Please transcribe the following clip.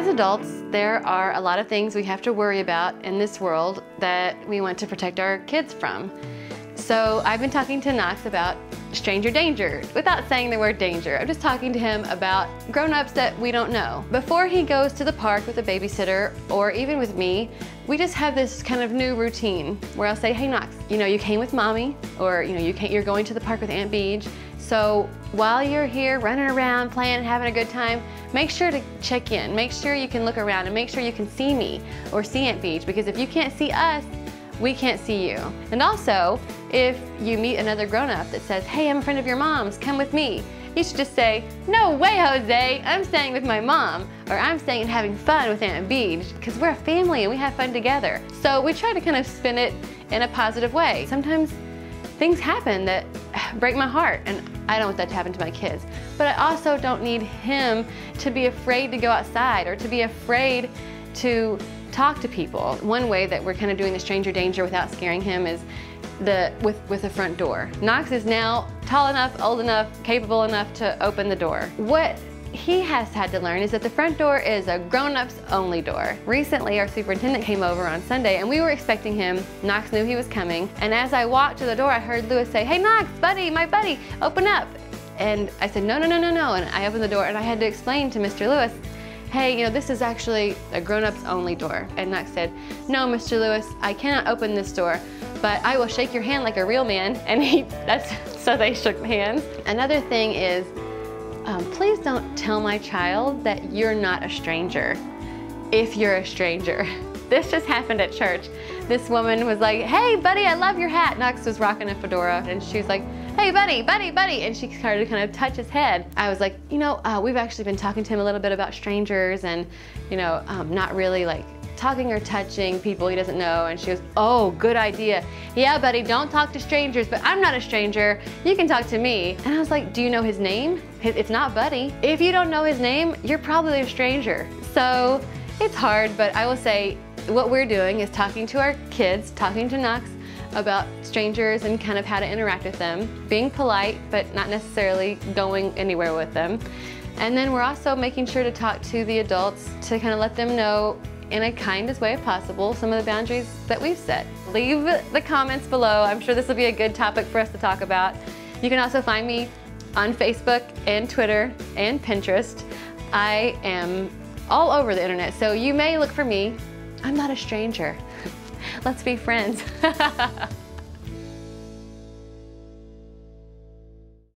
As adults, there are a lot of things we have to worry about in this world that we want to protect our kids from. So I've been talking to Knox about stranger danger, without saying the word danger. I'm just talking to him about grown-ups that we don't know. Before he goes to the park with a babysitter, or even with me, we just have this kind of new routine where I'll say, hey Knox, you came with mommy, or you're going to the park with Aunt Beej. So while you're here running around, playing, having a good time, make sure to check in. Make sure you can look around and make sure you can see me or see Aunt Beej, because if you can't see us, we can't see you. And also, if you meet another grown-up that says, hey, I'm a friend of your mom's, come with me, you should just say, no way, Jose, I'm staying with my mom, or I'm staying and having fun with Aunt Beej, because we're a family and we have fun together. So we try to kind of spin it in a positive way. Sometimes things happen that break my heart, and I don't want that to happen to my kids. But I also don't need him to be afraid to go outside or to be afraid to talk to people. One way that we're kind of doing the stranger danger without scaring him is with the front door. Knox is now tall enough, old enough, capable enough to open the door. What he has had to learn is that the front door is a grown-ups only door. Recently, our superintendent came over on Sunday and we were expecting him. Knox knew he was coming. And as I walked to the door, I heard Lewis say, hey Knox, buddy, my buddy, open up. And I said, no, no, no, no, no. And I opened the door and I had to explain to Mr. Lewis, hey, this is actually a grown-ups only door. And Knox said, no, Mr. Lewis, I cannot open this door, but I will shake your hand like a real man. And so they shook hands. Another thing is, please don't tell my child that you're not a stranger if you're a stranger. This just happened at church. This woman was like, hey buddy, I love your hat. Knox was rocking a fedora and she was like, hey buddy, buddy, buddy. And she started to kind of touch his head. I was like, we've actually been talking to him a little bit about strangers and, not really like talking or touching people he doesn't know. And she goes, oh, good idea. Yeah, buddy, don't talk to strangers, but I'm not a stranger. You can talk to me. And I was like, do you know his name? It's not Buddy. If you don't know his name, you're probably a stranger. So it's hard, but I will say what we're doing is talking to our kids, talking to Knox about strangers and kind of how to interact with them, being polite, but not necessarily going anywhere with them. And then we're also making sure to talk to the adults to kind of let them know in a kindest way possible some of the boundaries that we've set. Leave the comments below. I'm sure this will be a good topic for us to talk about. You can also find me on Facebook and Twitter and Pinterest. I am all over the internet, so you may look for me. I'm not a stranger. Let's be friends.